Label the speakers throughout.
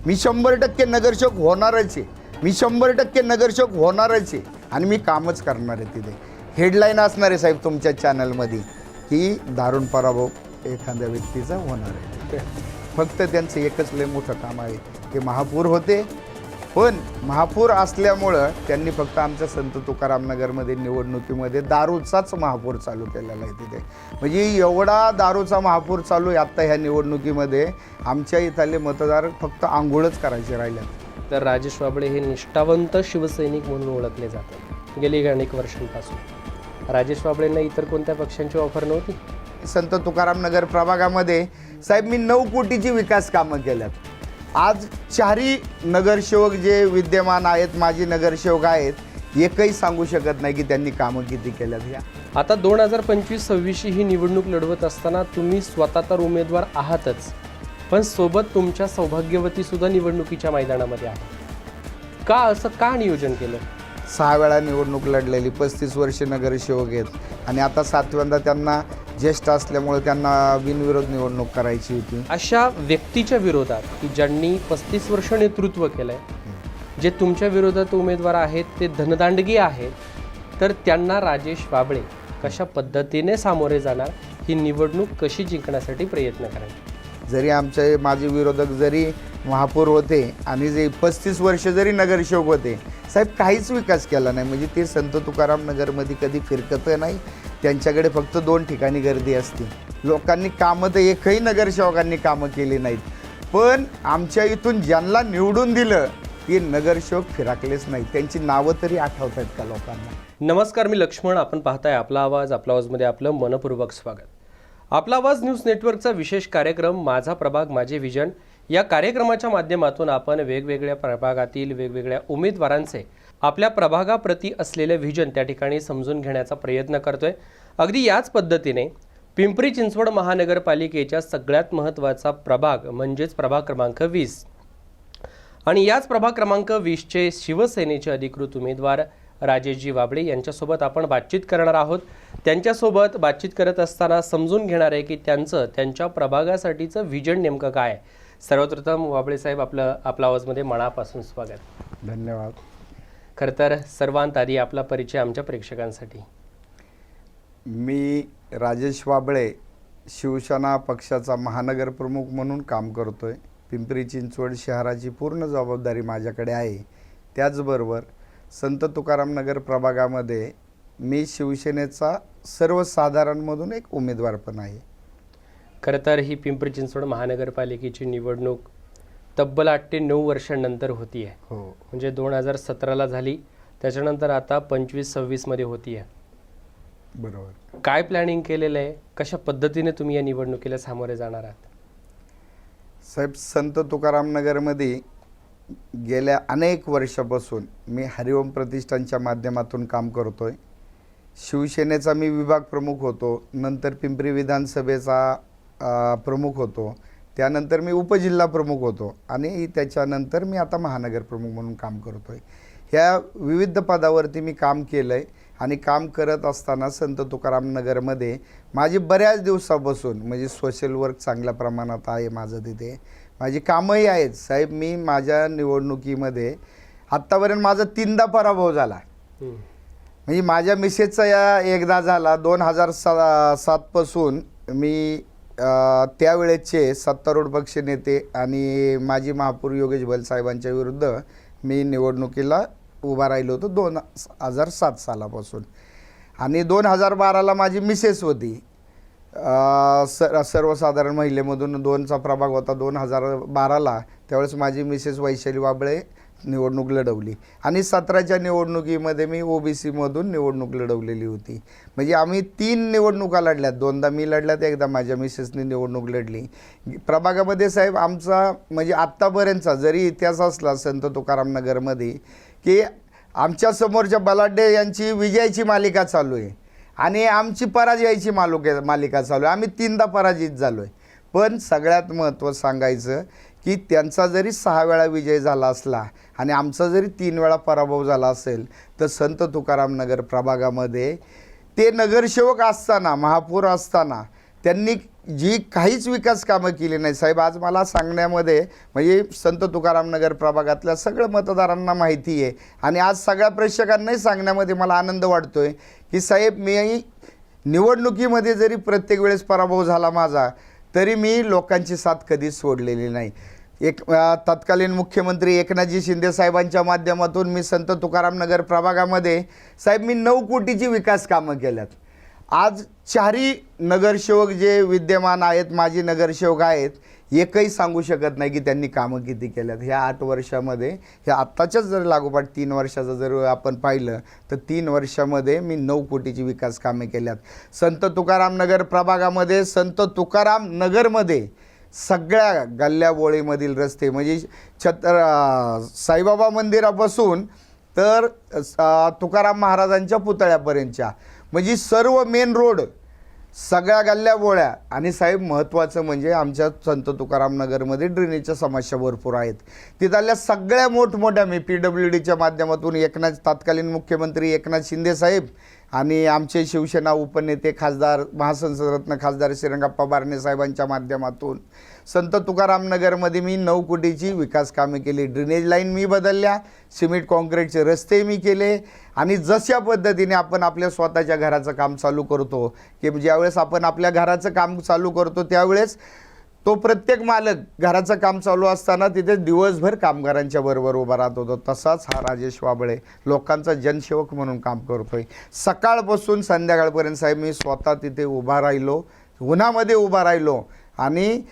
Speaker 1: मी 100% नगरसेवक होणारच आहे, मी 100% नगरसेवक होणारच आहे आणि मी कामच करणार आहे. तिथे हेडलाईन असणार आहे साहेब तुमच्या चॅनलमध्ये की दारुण पराभव एखाद्या व्यक्तीचा होणार आहे. फक्त त्यांचं एकच लय मोठं काम आहे, ते महापौर होते, पण महापौर असल्यामुळं त्यांनी फक्त आमच्या संत तुकाराम नगरमध्ये निवडणुकीमध्ये दारूचाच महापौर चालू केलेला आहे तिथे. म्हणजे एवढा दारूचा महापौर चालू आहे आत्ता ह्या निवडणुकीमध्ये. आमच्या इथले मतदार फक्त आंघोळच करायचे राहिले.
Speaker 2: तर राजेश वाबळे हे निष्ठावंत शिवसैनिक म्हणून ओळखले जातात गेली अनेक वर्षांपासून. राजेश वाबळेंना इतर कोणत्या पक्षांची ऑफर नव्हती?
Speaker 1: संत तुकाराम नगर प्रभागामध्ये साहेब मी 9 कोटीची विकास कामं केल्यात. आज 4ही नगरसेवक जे विद्यमान आहेत, माजी नगरसेवक आहेत, एकही सांगू शकत नाही की त्यांनी कामं किती केल्यात. ह्या
Speaker 2: आता 2025-26 ही निवडणूक लढवत असताना तुम्ही स्वतः तर उमेदवार आहातच, पण सोबत तुमच्या सौभाग्यवतीसुद्धा निवडणुकीच्या मैदानामध्ये आहे. का असं का नियोजन केलं?
Speaker 1: 6 वेळा निवडणूक लढलेली, 35 वर्ष नगरसेवक आहेत आणि आता 7व्यांदा त्यांना ज्येष्ठ असल्यामुळे त्यांना बिनविरोध निवडणूक करायची होती.
Speaker 2: अशा व्यक्तीच्या विरोधात की ज्यांनी 35 वर्ष नेतृत्व केलं आहे, जे तुमच्या विरोधात उमेदवार आहेत ते धनदांडगी आहेत, तर त्यांना राजेश वाबळे कशा पद्धतीने सामोरे जाणार, ही निवडणूक कशी जिंकण्यासाठी प्रयत्न करायचे?
Speaker 1: जरी आमचे माझे विरोधक जरी महापौर होते आणि जे 35 वर्ष जरी नगरसेवक होते साहेब, काहीच विकास केला नाही. म्हणजे ते संत तुकाराम नगरमध्ये कधी फिरकत नाही, त्यांच्याकडे फक्त 2 ठिकाणी गर्दी असते. लोकांनी कामं तर एकही नगरसेवकांनी कामं केली नाहीत, पण आमच्या इथून ज्यांना निवडून दिलं ते नगरसेवक फिरकलेच नाही. त्यांची नावं तरी आठवत आहेत का लोकांना?
Speaker 2: नमस्कार, मी लक्ष्मण. आपण पाहताय आपला आवाज. आपला आवाजमध्ये आपलं मनपूर्वक स्वागत. आपला आवाज न्यूज नेटवर्कचा विशेष कार्यक्रम माझा प्रभाग माझे विजन, या कार्यक्रमाच्या माध्यमातून आपण वेगवेगळ्या प्रभागातील वेगवेगळ्या उमेदवारांचे आपल्या प्रभागाप्रती असलेले व्हिजन त्या ठिकाणी समजून घेण्याचा प्रयत्न करतोय. अगदी याच पद्धतीने पिंपरी चिंचवड महानगरपालिकेच्या सगळ्यात महत्त्वाचा प्रभाग म्हणजेच प्रभाग क्रमांक 20 आणि याच प्रभाग क्रमांक 20चे शिवसेनेचे अधिकृत उमेदवार राजेशजी वाबळे यांच्यासोबत आपण बातचीत करणार आहोत. त्यांच्यासोबत बातचीत करत असताना समजून घेणार आहे की त्यांच्या प्रभागासाठीचं व्हिजन नेमकं काय आहे. सर्वप्रथम वाबळे साहेब, आपला आवाजमध्ये मनापासून स्वागत.
Speaker 1: धन्यवाद.
Speaker 2: खरं तर सर्वांत आधी आपला परिचय आमच्या प्रेक्षकांसाठी.
Speaker 1: मी राजेश वाबळे शिवसेना पक्षाचा महानगर प्रमुख म्हणून काम करतोय. पिंपरी चिंचवड शहराची पूर्ण जबाबदारी माझ्याकडे आहे. त्याचबरोबर संत तुकाराम नगर प्रभागामध्ये मी शिवसेनेचा सर्वसाधारणमधून एक उमेदवार पण आहे.
Speaker 2: खरं तर ही पिंपरी चिंचवड महानगरपालिकेची निवडणूक तब्बल 8 ते 9 वर्षांनंतर होती आहे.
Speaker 1: हो,
Speaker 2: म्हणजे 2017ला झाली, त्याच्यानंतर आता 25-26 मध्ये होती आहे.
Speaker 1: बरोबर.
Speaker 2: काय प्लॅनिंग केलेलं आहे, कशा पद्धतीने तुम्ही या निवडणुकीला सामोरे जाणार आहात?
Speaker 1: साहेब, संत तुकाराम नगरमध्ये गेल्या अनेक वर्षापासून मी हरिओम प्रतिष्ठानच्या माध्यमातून काम करतोय. शिवसेनेचा मी विभाग प्रमुख होतो, नंतर पिंपरी विधानसभेचा प्रमुख होतो, त्यानंतर मी उपजिल्हा प्रमुख होतो आणि त्याच्यानंतर मी आता महानगर प्रमुख म्हणून काम करतोय. ह्या विविध पदावरती मी काम केलं आहे आणि काम करत असताना संत तुकाराम नगरमध्ये माझी बऱ्याच दिवसापासून म्हणजे सोशल वर्क चांगल्या प्रमाणात आहे माझं तिथे. माझी कामंही आहेत साहेब. मी माझ्या निवडणुकीमध्ये आत्तापर्यंत माझा 3दा पराभव झाला. म्हणजे माझ्या मिसेसचा या एकदा झाला 2007 पासून. मी त्यावेळेचे सत्तारूढ पक्ष नेते आणि माजी महापौर योगेश भल साहेबांच्या विरुद्ध मी निवडणुकीला उभा राहिलो होतो 2007 सालापासून. आणि 2012ला माझी मिसेस होती. सर्वसाधारण महिलेमधून 2चा प्रभाग होता 2012ला. त्यावेळेस माझी मिसेस वैशाली वाबळे निवडणूक लढवली आणि 17च्या निवडणुकीमध्ये मी OBCमधून निवडणूक लढवलेली होती. म्हणजे आम्ही 3 निवडणुका लढल्यात. 2दा मी लढल्यात, एकदा माझ्या मिसेसने निवडणूक लढली. प्रभागामध्ये साहेब आमचा म्हणजे आत्तापर्यंतचा जरी इतिहास असला संत तुकाराम नगरमध्ये की आमच्या समोरच्या बलाढ्य यांची विजयाची मालिका चालू आहे आणि आमची पराजयाची मालिका चालू आहे. आम्ही 3दा पराजित झालो आहे. पण सगळ्यात महत्त्व सांगायचं की त्यांचा जरी 6 वेळा विजय झाला असला आणि आमचा जरी 3 वेळा पराभव झाला असेल तर संत तुकाराम नगर प्रभागामध्ये ते नगरसेवक असताना, महापौर असताना त्यांनी जी काहीच विकास कामं केली नाही साहेब. आज मला सांगण्यामध्ये म्हणजे संत तुकाराम नगर प्रभागातल्या सगळं मतदारांना माहिती आहे आणि आज सगळ्या प्रेक्षकांनाही सांगण्यामध्ये मला आनंद वाटतोय की साहेब मी निवडणुकीमध्ये जरी प्रत्येक वेळेस पराभव झाला माझा, तरी मी लोकांची साथ कधीच सोडलेली नाही. तत्कालीन मुख्यमंत्री एकनाथजी शिंदे साहेबांच्या माध्यमातून मी संत तुकाराम नगर प्रभागामध्ये साहेब मी 9 कोटीची विकास कामं केल्यात. आज 4ही नगरसेवक जे विद्यमान आहेत, माजी नगरसेवक आहेत, एकही सांगू शकत नाही की त्यांनी कामं किती केल्यात ह्या 8 वर्षामध्ये. ह्या आत्ताच्याच जर लागोपाठ 3 वर्षाचं जर आपण पाहिलं तर 3 वर्षामध्ये मी 9 कोटीची विकास कामे केल्यात. संत तुकाराम नगर प्रभागामध्ये, संत तुकाराम नगरमध्ये सगळ्या गल्ल्याबोळीमधील रस्ते म्हणजे साईबाबा मंदिरापासून तर तुकाराम महाराजांच्या पुतळ्यापर्यंतच्या म्हणजे सर्व मेन रोड, सगळ्या गल्ल्याबोळ्या. आणि साहेब महत्त्वाचं म्हणजे आमच्या संत तुकाराम नगरमध्ये ड्रेनेजच्या समस्या भरपूर आहेत. तिथल्या सगळ्या मोठमोठ्या मी PWDच्या माध्यमातून तत्कालीन मुख्यमंत्री एकनाथ शिंदे साहेब आणि आमचे शिवसेना उपनेते खासदार महासंसदरत्न खासदार श्रीरंगप्पा बारणे साहेबांच्या माध्यमातून संत तुकाराम नगरमध्ये मी 9 कोटीची विकास कामे केली. ड्रेनेज लाईन मी बदलल्या, सिमेंट कॉन्क्रीटचे रस्ते मी केले. आणि जशा पद्धतीने आपण आपल्या स्वतःच्या घराचं काम चालू करतो की ज्यावेळेस आपण आपल्या घराचं काम चालू करतो त्यावेळेस तो प्रत्येक मालक घराचं काम चालू असताना तिथे दिवसभर कामगारांच्या बरोबर उभा राहत होतो. तसाच हा राजेश वाबळे लोकांचा जनसेवक म्हणून काम करतोय. सकाळपासून संध्याकाळपर्यंत साहेब मी स्वतः तिथे उभा राहिलो, उन्हामध्ये उभा राहिलो आणि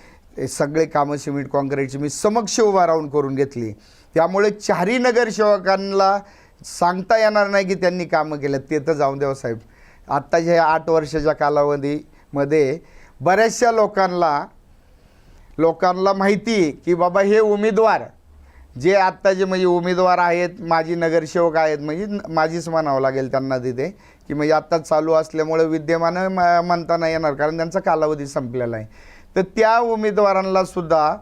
Speaker 1: सगळे कामं सिमेंट कॉन्क्रीटची मी समक्ष उभा राहून करून घेतली. त्यामुळे 4ही नगरसेवकांना सांगता येणार नाही की त्यांनी कामं केलं, ते तर जाऊन द्यावं साहेब. आत्ताच्या ह्या 8 वर्षाच्या कालावधीमध्ये बऱ्याचशा लोकांना माहिती आहे की बाबा हे उमेदवार जे आत्ता जे म्हणजे उमेदवार आहेत, माजी नगरसेवक आहेत, म्हणजे माझीच म्हणावं लागेल त्यांना तिथे की म्हणजे आत्ताच चालू असल्यामुळे विद्यमान म्हणता नाही येणार कारण त्यांचा कालावधी संपलेला आहे. तर त्या उमेदवारांना सुद्धा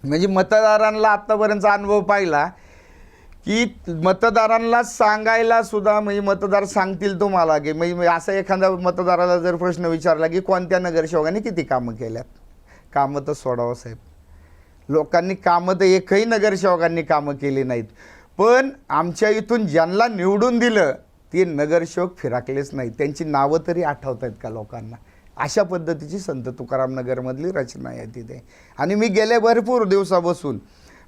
Speaker 1: म्हणजे मतदारांना आत्तापर्यंतचा अनुभव पाहिला की मतदारांना सांगायला सुद्धा म्हणजे मतदार सांगतील तुम्हाला की म्हणजे असा एखाद्या मतदाराला जर प्रश्न विचारला की कोणत्या नगरसेवकांनी किती कामं केल्यात, कामं तर सोडावं साहेब. लोकांनी कामं तर एकही नगरसेवकांनी कामं केली नाहीत. पण आमच्या इथून ज्यांना निवडून दिलं ते नगरसेवक फिराकलेच नाहीत, त्यांची नावं तरी आठवत आहेत का लोकांना. अशा पद्धतीची संत तुकाराम नगरमधली रचना आहे तिथे. आणि मी गेल्या भरपूर दिवसापासून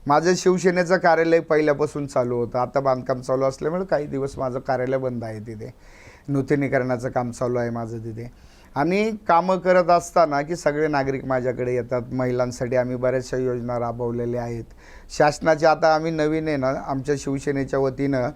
Speaker 1: माझं शिवसेनेचं कार्यालय पहिल्यापासून चालू होतं. आता बांधकाम चालू असल्यामुळे काही दिवस माझं कार्यालय बंद आहे तिथे. नूतनीकरणाचं काम चालू आहे माझं तिथे. आणि कामं करत असताना की सगळे नागरिक माझ्याकडे येतात. महिलांसाठी आम्ही बऱ्याचशा योजना राबवलेल्या आहेत शासनाच्या. आता आम्ही नवीन आहे ना आमच्या शिवसेनेच्या वतीनं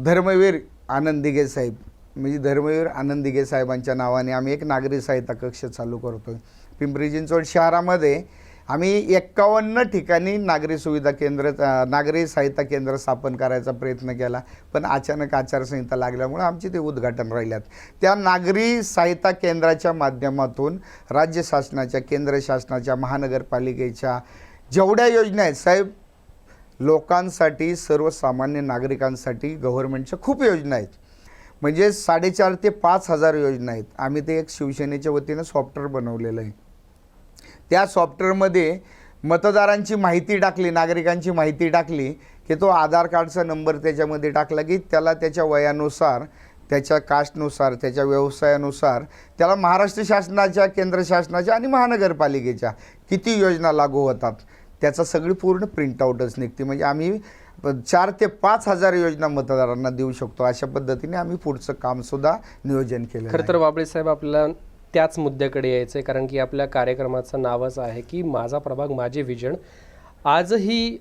Speaker 1: धर्मवीर आनंद दिघे साहेब म्हणजे धर्मवीर आनंद दिघे साहेबांच्या नावाने आम्ही एक नागरी सहायता कक्ष चालू करतो आहे. पिंपरी चिंचवड शहरामध्ये आम्ही 51 ठिकाणी नागरी सहायता केंद्र स्थापन करायचा प्रयत्न केला, पण अचानक आचारसंहिता लागल्यामुळे आमची ते उद्घाटन राहिल्यात. त्या नागरी सहायता केंद्राच्या माध्यमातून राज्य शासनाच्या, केंद्र शासनाच्या, महानगरपालिकेच्या जेवढ्या योजना आहेत साहेब, लोकांसाठी, सर्वसामान्य नागरिकांसाठी गव्हर्नमेंटच्या खूप योजना आहेत. म्हणजे 4,500 ते 5,000 योजना आहेत. आम्ही ते एक शिवसेनेच्या वतीनं सॉफ्टवेअर बनवलेलं आहे. त्या सॉफ्टवेअरमध्ये मतदारांची माहिती टाकली, नागरिकांची माहिती टाकली की तो आधार कार्डचा नंबर त्याच्यामध्ये टाकला की त्याला त्याच्या वयानुसार, त्याच्या कास्टनुसार, त्याच्या व्यवसायानुसार त्याला महाराष्ट्र शासनाच्या, केंद्र शासनाच्या आणि महानगरपालिकेच्या किती योजना लागू होतात त्याचा सगळी पूर्ण प्रिंटआउटच निघते. म्हणजे आम्ही 4,000 ते 5,000 योजना मतदारांना देऊ शकतो. अशा पद्धतीने आम्ही पुढचं कामसुद्धा नियोजन केलं.
Speaker 2: खरं तर वाबळे साहेब आपल्याला त्याच मुद्द्याकडे यायचं आहे, कारण की आपल्या कार्यक्रमाचं नावच आहे की माझा प्रभाग माझे विजन. आजही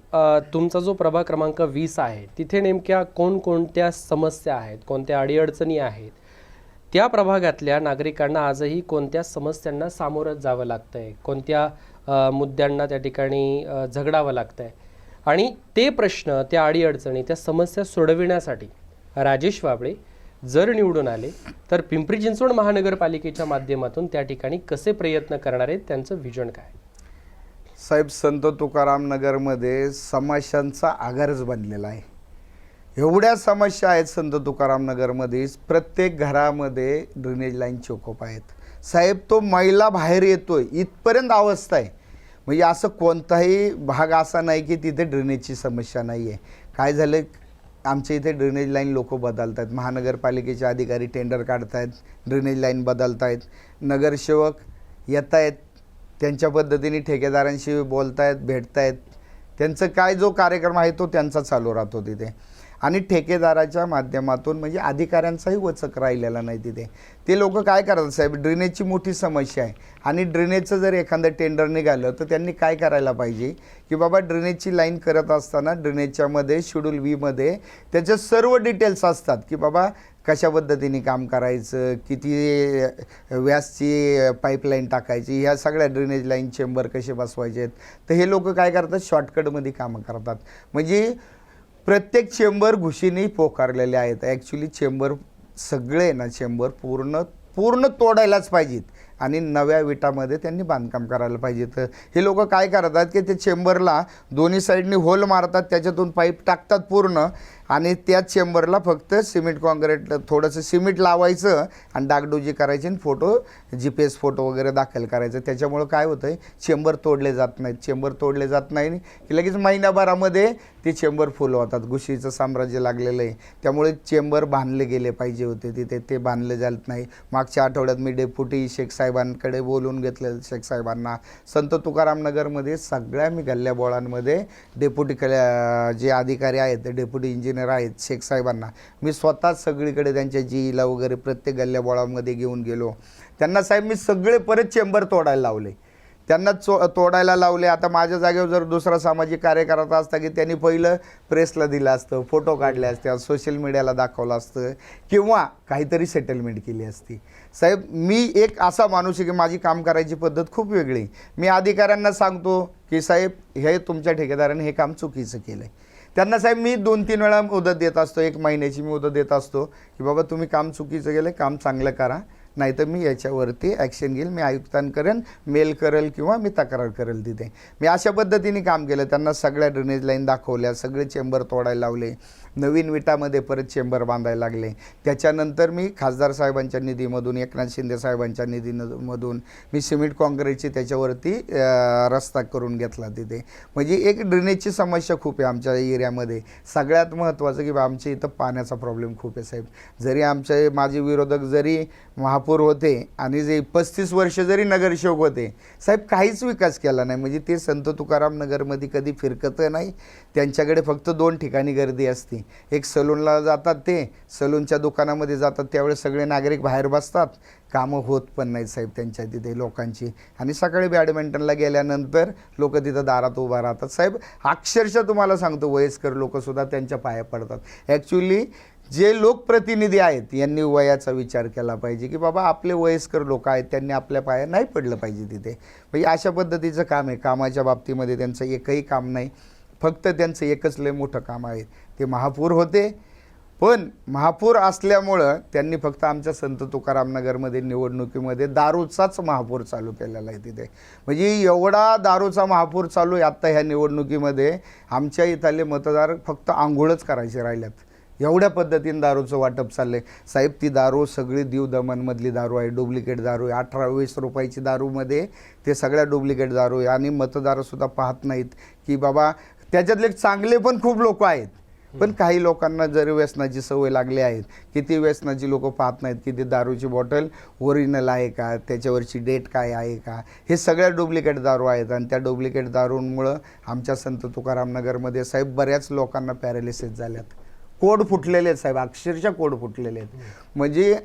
Speaker 2: तुमचा जो प्रभाग क्रमांक 20 आहे तिथे नेमक्या कोणकोणत्या समस्या आहेत, कोणत्या अडीअडचणी आहेत, त्या प्रभागातल्या नागरिकांना आजही कोणत्या समस्यांना सामोरं जावं लागतं आहे, कोणत्या मुद्द्यांना त्या ठिकाणी झगडावं लागतं आहे, आणि ते प्रश्न, त्या अडीअडचणी, त्या समस्या सोडविण्यासाठी राजेश वाबळे जर निवडून आले तर पिंपरी चिंचवड महानगरपालिकेच्या माध्यमातून त्या ठिकाणी कसे प्रयत्न करणार आहेत, त्यांचं विजन काय
Speaker 1: साहेब? संत तुकाराम नगरमध्ये समस्यांचा आगारच बनलेला आहे. एवढ्या समस्या आहेत संत तुकाराम नगरमध्ये. प्रत्येक घरामध्ये ड्रेनेज लाईन चोकोप आहेत. साहेब तो मैला बाहेर येतोय इथपर्यंत अवस्था आहे. म्हणजे असं कोणताही भाग असा नाही की तिथे ड्रेनेजची समस्या नाही आहे. काय झालं, आमच्या इथे ड्रेनेज लाईन लोक बदलत आहेत. महानगरपालिकेचे अधिकारी टेंडर काढत आहेत, ड्रेनेज लाईन बदलत आहेत. नगरसेवक येत आहेत, त्यांच्या पद्धतीने ठेकेदारांशी बोलत आहेत, भेटत आहेत. त्यांचं काय जो कार्यक्रम आहे तो त्यांचा चालू राहतो तिथे. आणि ठेकेदाराच्या माध्यमातून म्हणजे अधिकाऱ्यांचाही वचक राहिलेला नाही तिथे. ते लोक काय करतात साहेब, ड्रेनेजची मोठी समस्या आहे आणि ड्रेनेजचं जर एखादं टेंडर निघालं तर त्यांनी काय करायला पाहिजे की बाबा ड्रेनेजची लाईन करत असताना ड्रेनेजच्यामध्ये शेड्यूल वीमध्ये त्याचे सर्व डिटेल्स असतात की बाबा कशा पद्धतीने काम करायचं, किती व्यासची पाईपलाईन टाकायची, ह्या सगळ्या ड्रेनेज लाईन चेंबर कसे बसवायचे आहेत. तर हे लोक काय करतात, शॉर्टकटमध्ये कामं करतात. म्हणजे प्रत्येक चेंबर घुशीने पोकारलेले आहेत. ॲक्च्युली चेंबर सगळे ना चेंबर पूर्ण तोडायलाच पाहिजेत आणि नव्या विटामध्ये त्यांनी बांधकाम करायला पाहिजे. तर हे लोक काय करतात की ते चेंबरला दोन्ही साईडनी होल मारतात, त्याच्यातून पाईप टाकतात पूर्ण आणि त्या चेंबरला फक्त सिमेंट कॉन्क्रीट थोडंसं सिमेंट लावायचं आणि डागडुजी करायची आणि फोटो GPS फोटो वगैरे दाखल करायचं. त्याच्यामुळं काय होतं आहे, चेंबर तोडले जात नाहीत. चेंबर तोडले जात नाही की लगेच महिनाभरामध्ये ते चेंबर फुल होतात. घुशीचं साम्राज्य लागलेलं आहे. त्यामुळे चेंबर बांधले गेले पाहिजे होते तिथे, ते बांधले जात नाही. मागच्या आठवड्यात मी डेप्युटी शेख साहेबांकडे बोलून घेतलं. शेख साहेबांना संत तुकाराम नगरमध्ये सगळ्या मी गल्ल्याबोळांमध्ये डेप्युटी जे अधिकारी आहेत, डेप्युटी इंजिनियर आहेत, शेख साहेबांना मी स्वतः सगळीकडे त्यांच्या जीला वगैरे प्रत्येक गल्ल्याबोळामध्ये घेऊन गेलो. त्यांना साहेब मी सगळे परत चेंबर तोडायला लावले, त्यांना तोडायला लावले. आता माझ्या जागेवर जर दुसरा सामाजिक कार्य करत असता की त्यांनी पहिलं प्रेसला दिलं असतं, फोटो काढले असते, सोशल मीडियाला दाखवलं असतं किंवा काहीतरी सेटलमेंट केली असती. साहेब मी एक असा माणूस आहे की माझी काम करायची पद्धत खूप वेगळी. मी अधिकाऱ्यांना सांगतो की साहेब हे तुमच्या ठेकेदाराने हे काम चुकीचं केलं आहे. त्यांना साहेब मी 2-3 वेळा मुदत देत असतो, 1 महिन्याची मी मुदत देत असतो की बाबा तुम्ही काम चुकीचं केलं, काम चांगलं करा, नाही तर मी याच्यावरती ॲक्शन घेईल, मी आयुक्तांकरेन, मेल करेल किंवा मी तक्रार करेल तिथे. मी अशा पद्धतीने काम केलं. त्यांना सगळ्या ड्रेनेज लाईन दाखवल्या, सगळे चेंबर तोडायला लावले, नवीन विटामध्ये परत चेंबर बांधायला लागले. त्याच्यानंतर मी खासदार साहेबांच्या निधीमधून, एकनाथ शिंदे साहेबांच्या निधीमधून मी सिमेंट कॉन्क्रीटची त्याच्यावरती रस्ता करून घेतला तिथे. म्हणजे एक ड्रेनेजची समस्या खूप आहे आमच्या एरियामध्ये. सगळ्यात महत्त्वाचं की आमच्या इथं पाण्याचा प्रॉब्लेम खूप आहे साहेब. जरी आमचे माझे विरोधक जरी महापौर होते आणि जे 35 वर्ष जरी नगरसेवक होते साहेब, काहीच विकास केला नाही. म्हणजे ते संत तुकाराम नगरमध्ये कधी फिरकतं नाही. त्यांच्याकडे फक्त 2 ठिकाणी गर्दी असते. एक सलूनला जातात, ते सलूनच्या दुकानामध्ये जातात, त्यावेळेस सगळे नागरिक बाहेर बसतात, कामं होत पण नाहीत साहेब त्यांच्या तिथे लोकांची. आणि सकाळी बॅडमिंटनला गेल्यानंतर लोक तिथं दारात उभा राहतात. साहेब अक्षरशः तुम्हाला सांगतो वयस्कर लोकसुद्धा त्यांच्या पाया पडतात. ॲक्च्युली जे लोकप्रतिनिधी आहेत यांनी वयाचा विचार केला पाहिजे की बाबा आपले वयस्कर लोक आहेत, त्यांनी आपल्या पाया नाही पडलं पाहिजे तिथे. म्हणजे अशा पद्धतीचं काम आहे. कामाच्या बाबतीमध्ये त्यांचं एकही काम नाही. फक्त त्यांचं एकच लय मोठं काम आहे, ते महापौर होते. पण महापौर असल्यामुळं त्यांनी फक्त आमच्या संत तुकाराम नगरमध्ये निवडणुकीमध्ये दारूचाच महापौर चालू केलेला आहे तिथे. म्हणजे एवढा दारूचा महापौर चालू आहे आत्ता ह्या निवडणुकीमध्ये. आमच्या इथले मतदार फक्त आंघोळच करायचे राहिल्यात, एवढ्या पद्धतीने दारूचं वाटप चाललं आहे साहेब. ती दारू सगळी दीव दमनमधली दारू आहे, डुप्लिकेट दारू आहे. 18-20 रुपयाची दारूमध्ये ते सगळ्या डुप्लिकेट दारू आहे. आणि मतदारसुद्धा पाहत नाहीत की बाबा त्याच्यातले चांगले पण खूप लोक आहेत, पण काही लोकांना जरी व्यसनाची सवय लागली आहे की ती व्यसनाची लोक पाहत नाहीत की ती दारूची बॉटल ओरिजिनल आहे का, त्याच्यावरची डेट काय आहे का. हे सगळ्या डुप्लिकेट दारू आहेत. आणि त्या डुप्लिकेट दारूंमुळं आमच्या संत तुकाराम नगरमध्ये साहेब बऱ्याच लोकांना पॅरालिसिस झाल्यात, कोड फुटलेले आहेत साहेब, अक्षरशः कोड फुटलेले आहेत. म्हणजे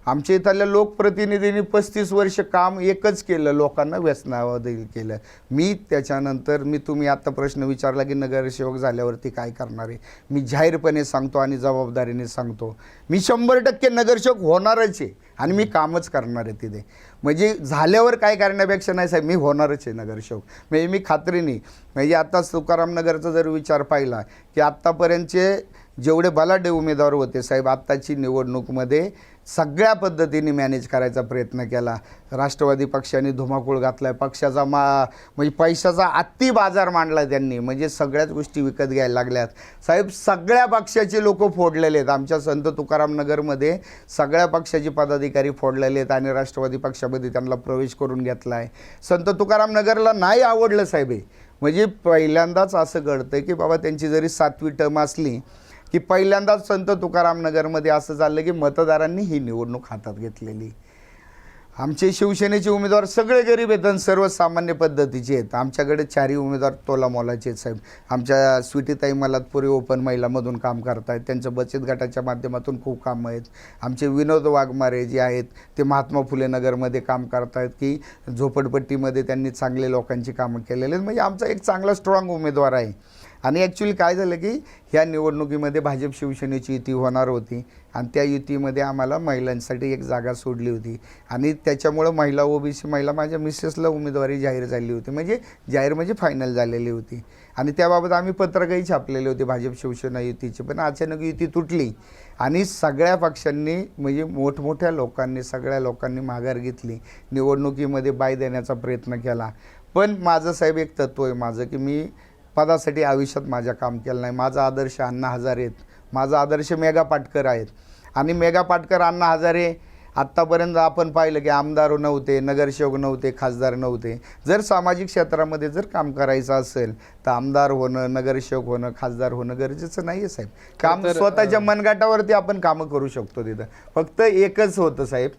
Speaker 1: आमच्या इथल्या लोकप्रतिनिधींनी 35 वर्ष काम एकच केलं, लोकांना व्यसनावरील केलं. मी त्याच्यानंतर तुम्ही आत्ता प्रश्न विचारला की नगरसेवक झाल्यावरती काय करणार आहे, मी जाहीरपणे सांगतो आणि जबाबदारीने सांगतो, मी 100% नगरसेवक होणारच आहे आणि मी कामच करणार आहे तिथे. म्हणजे झाल्यावर काय करण्यापेक्षा नाही साहेब, मी होणारच आहे नगरसेवक. म्हणजे मी खात्रीने, म्हणजे आता तुकाराम नगरचा जर विचार पाहिला की आत्तापर्यंतचे जेवढे बलाढ्य उमेदवार होते साहेब, आत्ताची निवडणूकमध्ये सगळ्या पद्धतीने मॅनेज करायचा प्रयत्न केला. राष्ट्रवादी पक्षाने धुमाकूळ घातला आहे, पक्षाचा म्हणजे पैशाचा अति बाजार मांडला त्यांनी, म्हणजे सगळ्याच गोष्टी विकत घ्यायला लागल्यात. साहेब सगळ्या पक्षाचे लोक फोडलेले आहेत. आमच्या संत तुकाराम नगरमध्ये सगळ्या पक्षाचे पदाधिकारी फोडलेले आहेत आणि राष्ट्रवादी पक्षामध्ये त्यांना प्रवेश करून घेतला आहे. संत तुकाराम नगरला नाही आवडलं साहेब हे. म्हणजे पहिल्यांदाच असं घडतं की बाबा त्यांची जरी 7वी टर्म असली की पहिल्यांदाच संत तुकाराम नगरमध्ये असं झालं की मतदारांनी ही निवडणूक हातात घेतलेली. आमचे शिवसेनेचे उमेदवार सगळे गरीब आहेत आणि सर्वसामान्य पद्धतीचे आहेत. आमच्याकडे 4ही उमेदवार तोलामोलाचे आहेत साहेब. आमच्या स्वीटीताई मलातपुरी ओपन महिलामधून काम करत आहेत, त्यांच्या बचत गटाच्या माध्यमातून खूप कामं आहेत. आमचे विनोद वाघमारे जे आहेत ते महात्मा फुले नगरमध्ये काम करत आहेत की झोपडपट्टीमध्ये त्यांनी चांगले लोकांची कामं केलेले आहेत. म्हणजे आमचा एक चांगला स्ट्रॉंग उमेदवार आहे. आणि ॲक्च्युली काय झालं की ह्या निवडणुकीमध्ये भाजप शिवसेनेची युती होणार होती आणि त्या युतीमध्ये आम्हाला महिलांसाठी एक जागा सोडली होती आणि त्याच्यामुळं महिला ओबीसी महिला माझ्या मिसेसला उमेदवारी जाहीर झाली होती. म्हणजे फायनल झालेली होती आणि त्याबाबत आम्ही पत्रकही छापलेले होते भाजप शिवसेना युतीचे. पण अचानक युती तुटली आणि सगळ्या पक्षांनी म्हणजे मोठमोठ्या लोकांनी सगळ्या लोकांनी माघार घेतली, निवडणुकीमध्ये बाय देण्याचा प्रयत्न केला. पण माझं साहेब एक तत्त्व आहे माझं की मी पदासाठी आयुष्यात माझ्या काम केलं नाही. माझा आदर्श अण्णा हजारे आहेत, माझा आदर्श मेघा पाटकर आहेत आणि मेघा पाटकर अण्णा हजारे आत्तापर्यंत आपण पाहिलं की आमदार नव्हते, नगरसेवक नव्हते, खासदार नव्हते. जर सामाजिक क्षेत्रामध्ये जर काम करायचं असेल तर आमदार होणं, नगरसेवक होणं, खासदार होणं गरजेचं नाही आहे साहेब. काम स्वतःच्या मनगटावरती आपण कामं करू शकतो. तिथं फक्त एकच होतं साहेब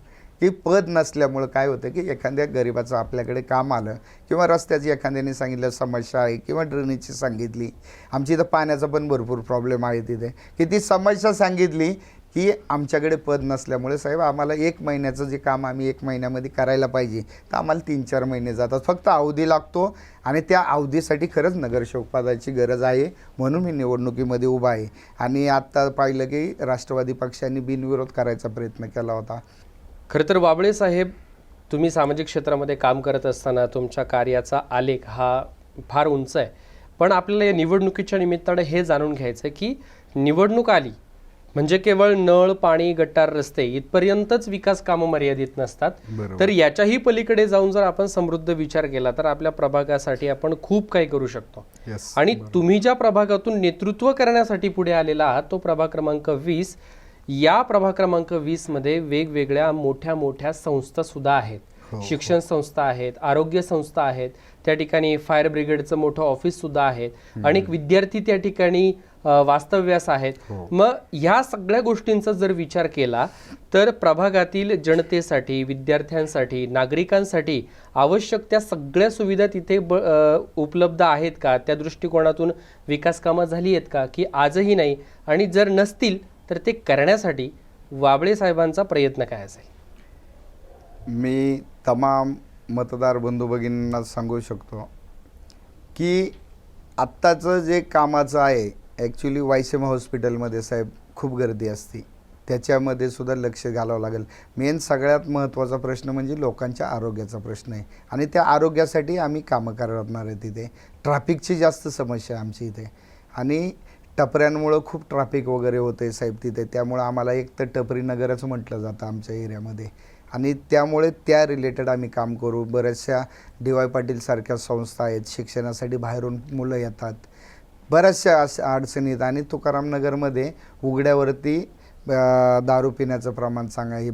Speaker 1: की पद नसल्यामुळं काय होतं की एखाद्या गरिबाचं आपल्याकडे काम आलं किंवा रस्त्याची एखाद्याने सांगितलं समस्या आहे किंवा ड्रेनेजची सांगितली, आमची इथं पाण्याचा पण भरपूर प्रॉब्लेम आहे तिथे, की ती समस्या सांगितली की आमच्याकडे पद नसल्यामुळे साहेब आम्हाला 1 महिन्याचं जे काम आम्ही 1 महिन्यामध्ये करायला पाहिजे तर आम्हाला 3-4 महिने जातात. फक्त अवधी लागतो आणि त्या अवधीसाठी खरंच नगरसेवक पदाची गरज आहे म्हणून मी निवडणुकीमध्ये उभा आहे. आणि आत्ता पाहिलं की राष्ट्रवादी पक्षाने बिनविरोध करायचा प्रयत्न केला होता.
Speaker 2: खरं तर वाबळे साहेब, तुम्ही सामाजिक क्षेत्रामध्ये काम करत असताना तुमच्या कार्याचा आलेख हा फार उंच आहे. पण आपल्याला या निवडणुकीच्या निमित्तानं हे जाणून घ्यायचं आहे की निवडणूक आली म्हणजे केवळ नळ, पाणी, गटार, रस्ते इथपर्यंतच विकास कामं मर्यादित नसतात. तर याच्याही पलीकडे जाऊन जर आपण समृद्ध विचार केला तर आपल्या प्रभागासाठी आपण खूप काही करू शकतो. आणि तुम्ही ज्या प्रभागातून नेतृत्व करण्यासाठी पुढे आलेला आहात तो प्रभाग क्रमांक 20. या प्रभाग क्रमांक 20 मध्ये वेगवेगळ्या मोठ्या मोठ्या संस्था सुद्धा आहेत. शिक्षण संस्था आहेत, आरोग्य संस्था आहेत, त्या ठिकाणी फायर ब्रिगेडचं मोठं ऑफिस सुद्धा आहे, अनेक विद्यार्थी त्या ठिकाणी वास्तव्यास आहेत. मग ह्या सगळ्या गोष्टींचा जर विचार केला तर प्रभागातील जनतेसाठी, विद्यार्थ्यांसाठी, नागरिकांसाठी आवश्यक त्या सगळ्या सुविधा तिथे उपलब्ध आहेत का? त्या दृष्टिकोनातून विकास कामं झाली आहेत का की आजही नाही? आणि जर नसतील तर ते करण्यासाठी वाबळे साहेबांचा प्रयत्न काय असेल?
Speaker 1: मी तमाम मतदार बंधू भगिनींना सांगू शकतो की आत्ताचं जे कामाचं आहे ॲक्च्युली वायसेम हॉस्पिटलमध्ये साहेब खूप गर्दी असते, त्याच्यामध्ये सुद्धा लक्ष घालावं लागेल. मेन सगळ्यात महत्त्वाचा प्रश्न म्हणजे लोकांच्या आरोग्याचा प्रश्न आहे आणि त्या आरोग्यासाठी आम्ही कामं करणार आहे. तिथे ट्रॅफिकची जास्त समस्या आहे आमची इथे आणि टपऱ्यांमुळं खूप ट्रॅफिक वगैरे होतं आहे साहेब तिथे. त्यामुळं आम्हाला एक तर टपरी नगरच म्हटलं जातं आमच्या एरियामध्ये आणि त्यामुळे त्या रिलेटेड आम्ही काम करू. बऱ्याचशा डी.वाय. पाटील सारख्या संस्था आहेत, शिक्षणासाठी बाहेरून मुलं येतात, बऱ्याचशा अडचणी आहेत. आणि तुकारामनगरमध्ये उघड्यावरती दारू पिण्याचं प्रमाण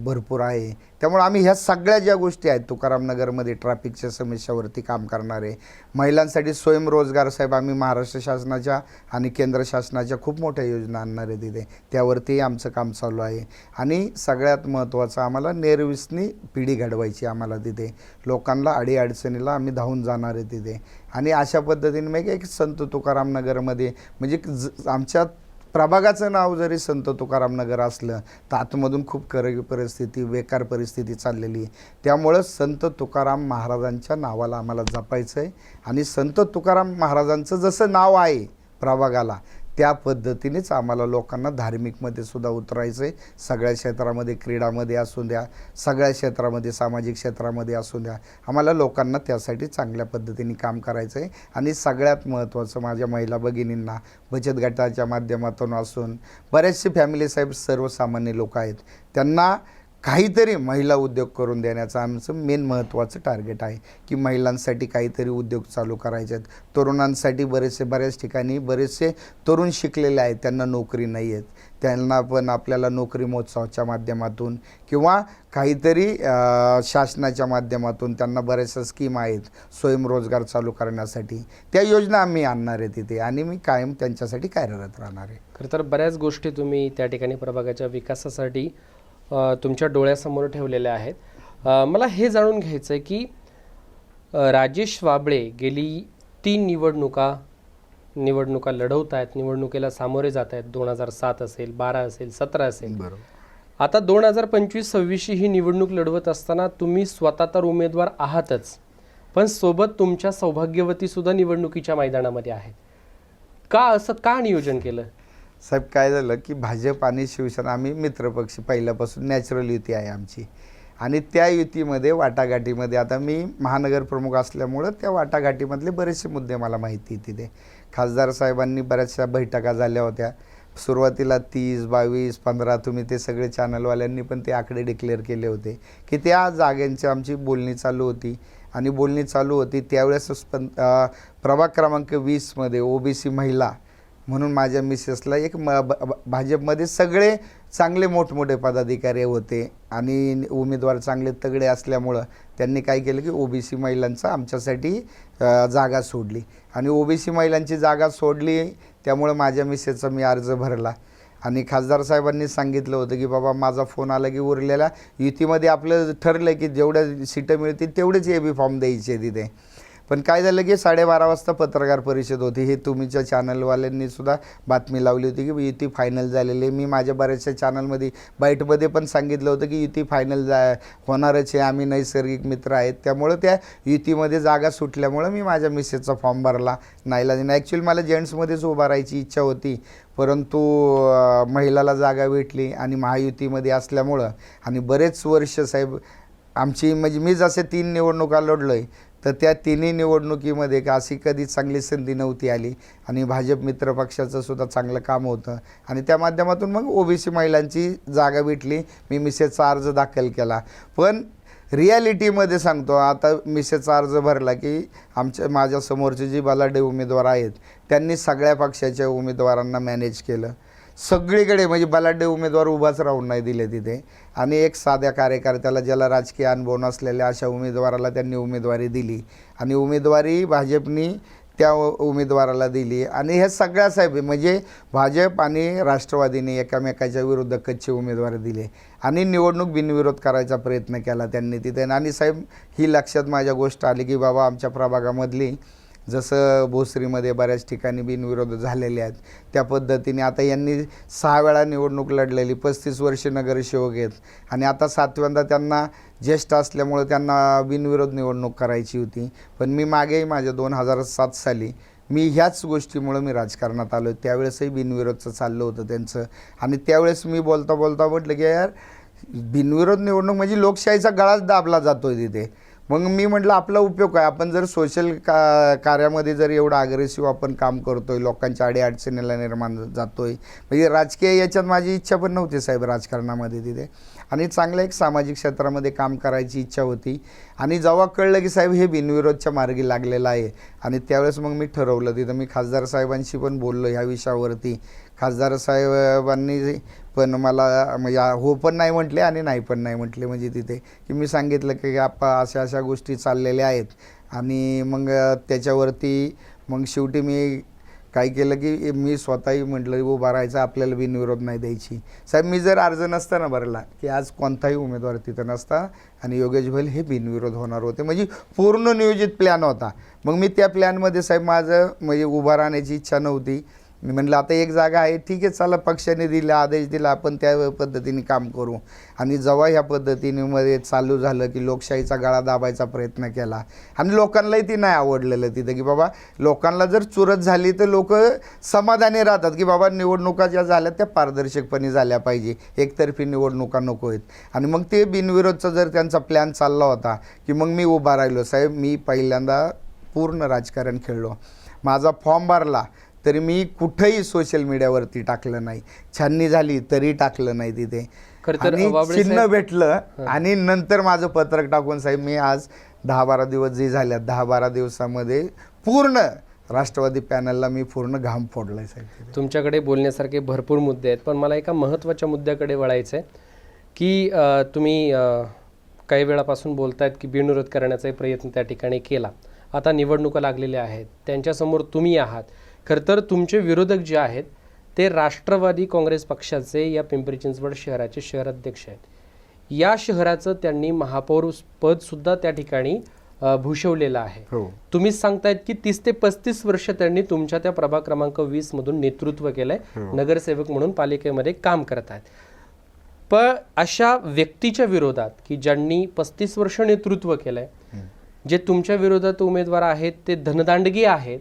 Speaker 1: भरपूर आहे. त्यामुळे आम्ही ह्या सगळ्या ज्या गोष्टी आहेत तुकारामनगरमध्ये ट्रॅफिकच्या समस्यावरती काम करणार आहे. महिलांसाठी स्वयंरोजगार साहेब आम्ही महाराष्ट्र शासनाच्या आणि केंद्र शासनाच्या खूप मोठ्या योजना आणणार आहे तिथे, त्यावरती आमचं काम चालू आहे. आणि सगळ्यात महत्त्वाचं आम्हाला नेरविसनी पिढी घडवायची आम्हाला तिथे, लोकांना अडीअडचणीला आम्ही धावून जाणार आहे तिथे. आणि अशा पद्धतीने मग एक संत तुकारामनगरमध्ये म्हणजे आमच्या प्रभागाचं नाव जरी संत तुकारामनगर असलं तर आतमधून खूप परिस्थिती, बेकार परिस्थिती चाललेली आहे. त्यामुळं संत तुकाराम महाराजांच्या नावाला आम्हाला जपायचं आहे आणि संत तुकाराम महाराजांचं जसं नाव आहे प्रभागाला त्या पद्धतीनेच आम्हाला लोकांना धार्मिकमध्ये सुद्धा उतरायचं आहे. सगळ्या क्षेत्रामध्ये, क्रीडामध्ये असू द्या, सगळ्या क्षेत्रामध्ये, सामाजिक क्षेत्रामध्ये असू द्या, आम्हाला लोकांना त्यासाठी चांगल्या पद्धतीने काम करायचं आहे. आणि सगळ्यात महत्त्वाचं माझ्या महिला भगिनींना बचत गटाच्या माध्यमातून असून बरेचसे फॅमिली साहेब सर्वसामान्य लोक आहेत, त्यांना काहीतरी महिला उद्योग करून देण्याचं आमचं मेन महत्त्वाचं टार्गेट आहे की महिलांसाठी काहीतरी उद्योग चालू करायचे आहेत. तरुणांसाठी बऱ्याच ठिकाणी बरेचसे तरुण शिकलेले आहेत, त्यांना नोकरी नाही आहेत, त्यांना पण आपल्याला नोकरी महोत्सवाच्या माध्यमातून किंवा काहीतरी शासनाच्या माध्यमातून त्यांना बऱ्याचशा स्कीम आहेत स्वयंरोजगार चालू करण्यासाठी. त्या योजना आम्ही आणणार आहे तिथे आणि मी कायम त्यांच्यासाठी कार्यरत राहणार आहे.
Speaker 2: खरं तर बऱ्याच गोष्टी तुम्ही त्या ठिकाणी प्रभागाच्या विकासासाठी तुमच्या डोळ्यासमोर ठेवलेल्या आहेत. मला हे जाणून घ्यायचं आहे की राजेश वाबळे गेली 3 निवडणुका लढवत आहेत, निवडणुकीला सामोरे जात आहेत. 2007 असेल, 12 असेल, 17 असेल.
Speaker 1: बरोबर.
Speaker 2: आता 2025-26 ही निवडणूक लढवत असताना तुम्ही स्वतः तर उमेदवार आहातच, पण सोबत तुमच्या सौभाग्यवती सुद्धा निवडणुकीच्या मैदानामध्ये आहेत. असं का नियोजन केलं?
Speaker 1: साहेब काय झालं की भाजप आणि शिवसेना आम्ही मित्रपक्ष पहिल्यापासून नॅचरल युती आहे आमची आणि त्या युतीमध्ये वाटाघाटीमध्ये आता मी महानगर प्रमुख असल्यामुळं त्या वाटाघाटीमधले बरेचसे मुद्दे मला माहिती तिथे. खासदार साहेबांनी बऱ्याचशा बैठका झाल्या होत्या. सुरुवातीला 30, 22, 15 तुम्ही ते सगळे चॅनलवाल्यांनी पण ते आकडे डिक्लेअर केले होते की त्या जागांची आमची बोलणी चालू होती आणि बोलणी चालू होती त्यावेळेस प्रभाग क्रमांक 20मध्ये ओबीसी महिला म्हणून माझ्या मिसेसला एक भाजपमध्ये सगळे चांगले मोठमोठे पदाधिकारी होते आणि उमेदवार चांगले तगडे असल्यामुळं त्यांनी काय केलं की ओबीसी महिलांचा आमच्यासाठी जागा सोडली आणि ओबीसी महिलांची जागा सोडली त्यामुळं माझ्या मिसेसचा मी अर्ज भरला आणि खासदार साहेबांनी सांगितलं होतं की बाबा माझा फोन आला की उरलेल्या युतीमध्ये आपलं ठरलं की जेवढ्या सीटं मिळतील तेवढेच AB फॉर्म द्यायचे तिथे. पण काय झालं की 12:30 वाजता पत्रकार परिषद होती. हे तुमच्या चॅनलवाल्यांनी सुद्धा बातमी लावली होती की युती फायनल झालेली आहे. मी माझ्या बऱ्याचशा चॅनलमध्ये बाईटमध्ये पण सांगितलं होतं की युती फायनल होणारच आहे, आम्ही नैसर्गिक मित्र आहेत. त्यामुळं त्या युतीमध्ये जागा सुटल्यामुळं मी माझ्या मिसेसचा फॉर्म भरला. नाईलाजाने ॲक्च्युअली मला जेंट्समध्येच उभा राहायची इच्छा होती, परंतु महिलाला जागा भेटली आणि महायुतीमध्ये असल्यामुळं आणि बरेच वर्ष साहेब आमची म्हणजे मी जसे 3 निवडणुका लढलो आहे तर त्या 3ही निवडणुकीमध्ये अशी कधी चांगली संधी नव्हती आली आणि भाजप मित्रपक्षाचं सुद्धा चांगलं काम होतं आणि त्या माध्यमातून मग ओबीसी महिलांची जागा भेटली. मी मिसेसचा अर्ज दाखल केला. पण रिॲलिटीमध्ये सांगतो आता मिसेसचा अर्ज भरला की माझ्यासमोरचे जी बलाढ्य उमेदवार आहेत त्यांनी सगळ्या पक्षाच्या उमेदवारांना मॅनेज केलं. सगळीकडे म्हणजे बलाढ्य उमेदवार उभाच राहून नाही दिले तिथे आणि एक साध्या कार्यकर्त्याला ज्याला राजकीय अनुभव नसलेल्या अशा उमेदवाराला त्यांनी उमेदवारी दिली आणि उमेदवारी भाजपनी त्या उमेदवाराला दिली आणि हे सगळ्या साहेब म्हणजे भाजप आणि राष्ट्रवादीने एकामेकाच्या विरुद्ध कच्चे उमेदवार दिले आणि निवडणूक बिनविरोध करायचा प्रयत्न केला त्यांनी तिथे. आणि साहेब ही लक्षात माझ्या गोष्ट आली की बाबा आमच्या प्रभागामधली जसं भोसरीमध्ये बऱ्याच ठिकाणी बिनविरोध झालेले आहेत त्या पद्धतीने आता यांनी 6 वेळा निवडणूक लढलेली, 35 वर्षे नगरसेवक आहेत आणि आता 7व्यांदा त्यांना ज्येष्ठ असल्यामुळे त्यांना बिनविरोध निवडणूक करायची होती. पण मी मागेही माझ्या 2007 साली मी ह्याच गोष्टीमुळं मी राजकारणात आलो. त्यावेळेसही बिनविरोधचं चाललं होतं त्यांचं आणि त्यावेळेस मी बोलता म्हटलं की यार बिनविरोध निवडणूक म्हणजे लोकशाहीचा गळाच दाबला जातो आहे तिथे. मग मी म्हटलं आपला उपयोग काय, आपण जर सोशल कार्यामध्ये जर एवढं अग्रेसिव्ह आपण काम करतो आहे, लोकांच्या अडीअडचणीला निर्माण जातो आहे, म्हणजे राजकीय याच्यात माझी इच्छा पण नव्हती साहेब राजकारणामध्ये तिथे आणि चांगलं एक सामाजिक क्षेत्रामध्ये काम करायची इच्छा होती आणि जेव्हा कळलं की साहेब हे बिनविरोधच्या मार्गी लागलेलं आहे आणि त्यावेळेस मग मी ठरवलं तिथं मी खासदार साहेबांशी पण बोललो ह्या विषयावरती. खासदार साहेबांनी पण मला म्हणजे हो पण नाही म्हटले आणि नाही पण नाही म्हटले. म्हणजे तिथे की मी सांगितलं की आपा अशा गोष्टी चाललेल्या आहेत आणि मग त्याच्यावरती मग शेवटी मी काय केलं की मी स्वतःही म्हटलं उभा राहायचं, आपल्याला बिनविरोध नाही द्यायची. साहेब मी जर अर्ज नसताना भरला की आज कोणताही उमेदवार तिथं नसता आणि योगेश भैल हे बिनविरोध होणार होते. म्हणजे पूर्ण नियोजित प्लॅन होता. मग मी त्या प्लॅनमध्ये साहेब माझं म्हणजे उभा राहण्याची इच्छा नव्हती. मी म्हटलं आता एक जागा आहे, ठीक आहे चला पक्षाने दिला आदेश दिला आपण त्या पद्धतीने काम करू. आणि जेव्हा ह्या पद्धतीने मध्ये चालू झालं की लोकशाहीचा गळा दाबायचा प्रयत्न केला आणि लोकांनाही ती नाही आवडलेलं तिथं की बाबा लोकांना जर चुरत झाली तर लोक समाधानी राहतात की बाबा निवडणुका ज्या झाल्या त्या पारदर्शकपणे झाल्या पाहिजे, एकतर्फी निवडणुका नको आहेत. आणि मग ते बिनविरोधचा जर त्यांचा प्लॅन चालला होता की मग मी उभा राहिलो. साहेब मी पहिल्यांदा पूर्ण राजकारण खेळलो. माझा फॉर्म भरला तरी मी कुठंही सोशल मीडियावरती टाकलं नाही, छाननी झाली तरी टाकलं नाही तिथे.
Speaker 2: खरं तर
Speaker 1: आणि
Speaker 2: वाबळे
Speaker 1: चिन्ह
Speaker 2: साहेब-
Speaker 1: भेटलं आणि नंतर माझं पत्रक टाकून साहेब मी आज 10-12 दिवस जे झाल्या 10-12 दिवसामध्ये पूर्ण राष्ट्रवादी पॅनलला मी पूर्ण घाम फोडलाय साहेब तिथे.
Speaker 2: तुमच्याकडे बोलण्यासारखे भरपूर मुद्दे आहेत, पण मला एका महत्त्वाच्या मुद्द्याकडे वळायचं आहे की तुम्ही काही वेळापासून बोलतायत की बिनविरोध करण्याचा प्रयत्न त्या ठिकाणी केला. आता निवडणुका लागलेल्या आहेत, त्यांच्यासमोर तुम्ही आहात. खरं तर तुमचे विरोधक जे आहेत ते राष्ट्रवादी काँग्रेस पक्षाचे या पिंपरी चिंचवड शहराचे शहराध्यक्ष आहेत. या शहराचं त्यांनी महापौर पदसुद्धा त्या ठिकाणी भूषवलेलं आहे.
Speaker 1: हो.
Speaker 2: तुम्हीच सांगतायत की 30 ते 35 वर्ष त्यांनी तुमच्या त्या प्रभाग क्रमांक 20 मधून नेतृत्व केलंय, नगरसेवक म्हणून पालिकेमध्ये काम करत आहेत. पण अशा व्यक्तीच्या विरोधात की ज्यांनी 35 वर्ष नेतृत्व केलंय, जे तुमच्या विरोधात उमेदवार आहेत ते धनदांडगी आहेत,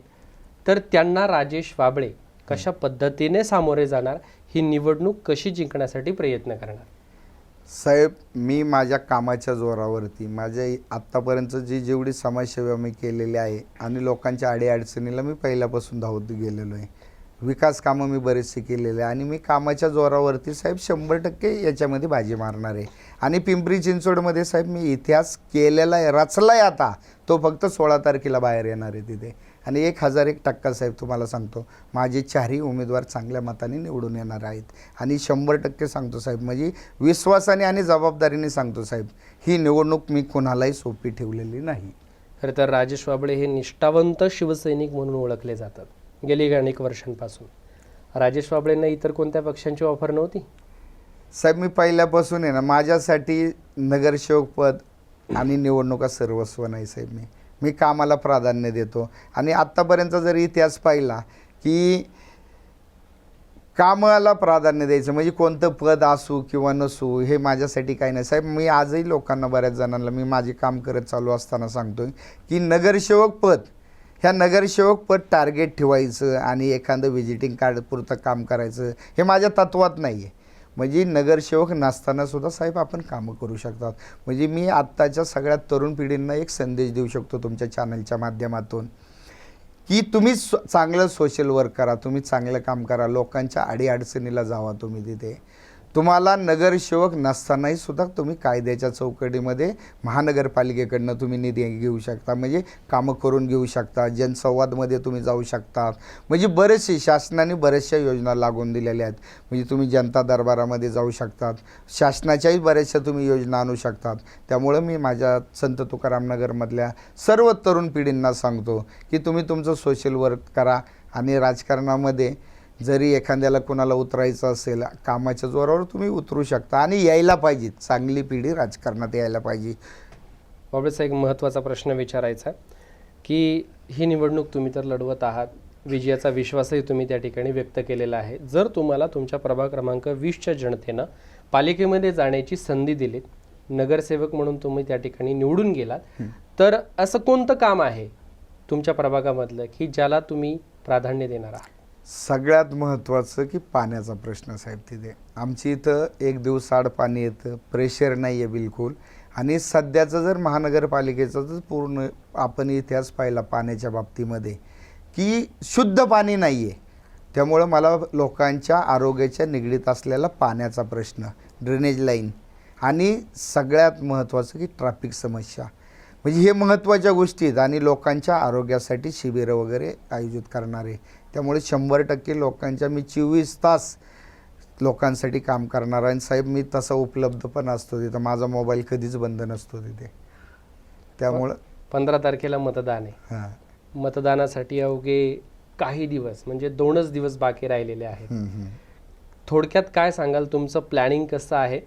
Speaker 2: तर त्यांना राजेश वाबळे कशा पद्धतीने सामोरे जाणार, ही निवडणूक कशी जिंकण्यासाठी प्रयत्न करणार?
Speaker 1: साहेब मी माझ्या कामाच्या जोरावरती माझ्या आत्तापर्यंत जेवढी समाजसेवा मी केलेली आहे आणि लोकांच्या अडीअडचणीला मी पहिल्यापासून धावत गेलेलो आहे. विकास कामं मी बरेचसे केलेले आहे आणि मी कामाच्या जोरावरती साहेब 100% याच्यामध्ये बाजी मारणार आहे. आणि पिंपरी चिंचवडमध्ये साहेब मी इतिहास केलेला आहे, रचला आहे. आता तो फक्त 16 तारखेला बाहेर येणार आहे तिथे. आणि 1001% साहेब तुम्हाला सांगतो माझे चारही उमेदवार चांगल्या मताने निवडून येणार आहेत. आणि 100% सांगतो साहेब, म्हणजे विश्वासाने आणि जबाबदारीने सांगतो साहेब, ही निवडणूक मी कोणालाही सोपी ठेवलेली नाही.
Speaker 2: खरं तर राजेश वाबळे हे निष्ठावंत शिवसैनिक म्हणून ओळखले जातात गेली अनेक वर्षांपासून. राजेश वाबळेंना इतर कोणत्या पक्षांची ऑफर नव्हती?
Speaker 1: साहेब मी पहिल्यापासून आहे ना, माझ्यासाठी नगरसेवक पद आणि निवडणुका सर्वस्व नाही साहेब. मी कामाला प्राधान्य देतो. आणि आत्तापर्यंत जर इतिहास पाहिला की कामाला प्राधान्य द्यायचं, म्हणजे कोणतं पद असू किंवा नसू हे माझ्यासाठी काही नाही साहेब. मी आजही लोकांना, बऱ्याच जणांना मी माझे काम करत चालू असताना सांगतोय की नगरसेवक पद, ह्या नगरसेवक पद टार्गेट ठेवायचं आणि एखादं व्हिजिटिंग कार्ड पुरतं काम करायचं हे माझ्या तत्वात नाही आहे. म्हणजे नगरसेवक नसतानासुद्धा साहेब आपण कामं करू शकतात. म्हणजे मी आत्ताच्या सगळ्या तरुण पिढींना एक संदेश देऊ शकतो तुमच्या चॅनलच्या माध्यमातून की तुम्ही चांगलं सोशल वर्क करा, तुम्ही चांगलं काम करा, लोकांच्या अडीअडचणीला जावा तुम्ही तिथे. तुम्हाला नगरसेवक नसतानाही सुद्धा तुम्ही कायद्याच्या चौकटीमध्ये महानगरपालिकेकडनं तुम्ही निधी घेऊ शकता, म्हणजे कामं करून घेऊ शकता, जनसंवादमध्ये तुम्ही जाऊ शकता. म्हणजे बरेचसे शासनाने बऱ्याचशा योजना लागून दिलेल्या आहेत. म्हणजे तुम्ही जनता दरबारामध्ये जाऊ शकतात, शासनाच्याही बऱ्याचशा तुम्ही योजना आणू शकतात. त्यामुळं मी माझ्या संत तुकाराम नगरमधल्या सर्व तरुण पिढींना सांगतो की तुम्ही तुमचं सोशल वर्क करा आणि राजकारणामध्ये जरी एखाद्याला कोणाला उतरायचं असेल कामाच्या जोरावर तुम्ही उतरू शकता आणि यायला पाहिजे. चांगली पिढी राजकारणात यायला पाहिजे.
Speaker 2: बाबळेचा एक महत्त्वाचा प्रश्न विचारायचा की ही निवडणूक तुम्ही तर लढवत आहात, विजयाचा विश्वासही तुम्ही त्या ठिकाणी व्यक्त केलेला आहे. जर तुम्हाला तुमच्या प्रभाग क्रमांक 20च्या जनतेनं पालिकेमध्ये जाण्याची संधी दिली, नगरसेवक म्हणून तुम्ही त्या ठिकाणी निवडून गेलात, तर असं कोणतं काम आहे तुमच्या प्रभागामधलं की ज्याला तुम्ही प्राधान्य देणार आहात?
Speaker 1: सगळ्यात महत्त्वाचं की पाण्याचा प्रश्न साहेब. तिथे आमची इथं एक दिवसाआड पाणी येतं, प्रेशर नाही आहे बिलकुल. आणि सध्याचं जर महानगरपालिकेचा जर पूर्ण आपण इतिहास पाहिला पाण्याच्या बाबतीमध्ये की शुद्ध पाणी नाही आहे. त्यामुळं मला लोकांच्या आरोग्याच्या निगडीत असलेला पाण्याचा प्रश्न, ड्रेनेज लाईन आणि सगळ्यात महत्त्वाचं की ट्रॅफिक समस्या, म्हणजे हे महत्त्वाच्या गोष्टी आहेत. आणि लोकांच्या आरोग्यासाठी शिबिरं वगैरे आयोजित करणार आहे. त्यामुळे 100% लोकांच्या मी 24 तास लोकांसाठी काम करणार आहे. आणि साहेब मी तसा उपलब्ध पण असतो तिथं, माझा मोबाईल कधीच बंद नसतो तिथे. त्यामुळं
Speaker 2: 15 तारखेला मतदान आहे.
Speaker 1: हां,
Speaker 2: मतदानासाठी अवघे काही दिवस म्हणजे 2च दिवस बाकी राहिलेले आहेत. थोडक्यात काय सांगाल, तुमचं प्लॅनिंग कसं आहे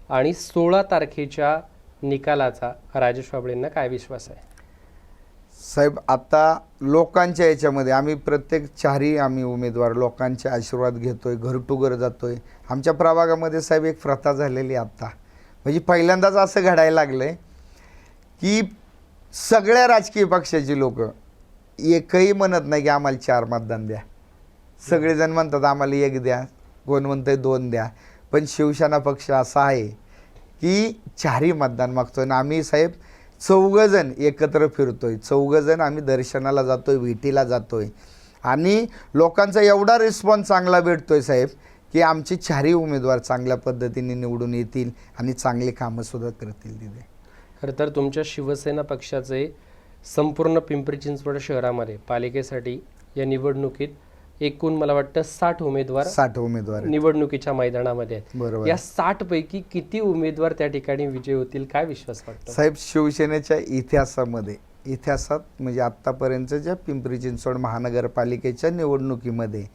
Speaker 2: आणि 16 तारखेच्या निकालाचा राजेश वाबळेंना काय विश्वास आहे?
Speaker 1: साहेब आता लोकांच्या याच्यामध्ये आम्ही प्रत्येक चारही आम्ही उमेदवार लोकांचे आशीर्वाद घेतोय, घर टू घर जातोय. आमच्या प्रभागामध्ये साहेब एक प्रथा झालेली आत्ता, म्हणजे पहिल्यांदाच असं घडायला लागलं आहे की सगळ्या राजकीय पक्षाची लोक एकही म्हणत नाही की आम्हाला 4 मतदान द्या. सगळेजण म्हणतात आम्हाला 1 द्या, कोण म्हणतंय 2 द्या. पण शिवसेना पक्ष असा आहे की 4ही मतदान मागतोय. आणि आम्ही साहेब 4 जण एकत्र फिरतोय, 4 जण आम्ही दर्शनाला जातोय, भेटीला जातोय. आणि लोकांचा एवढा रिस्पॉन्स चांगला भेटतोय साहेब की आमचे चारही उमेदवार चांगल्या पद्धतीने निवडून येतील आणि चांगले कामंसुद्धा करतील तिथे.
Speaker 2: खरं तर तुमच्या शिवसेना पक्षाचे संपूर्ण पिंपरी चिंचवड शहरामध्ये पालिकेसाठी या निवडणुकीत एकूण मला वाटतं 60 उमेदवार
Speaker 1: 60 उमेदवार आहेत.
Speaker 2: निवडणुकीच्या मैदानामध्ये आहेत.
Speaker 1: बरोबर.
Speaker 2: या 60 पैकी किती उमेदवार त्या ठिकाणी विजय होतील, काय विश्वास वाटतो?
Speaker 1: साहेब, शिवसेनेच्या इतिहासात म्हणजे आत्तापर्यंतच्या पिंपरी चिंचवड महानगरपालिकेच्या निवडणुकीमध्ये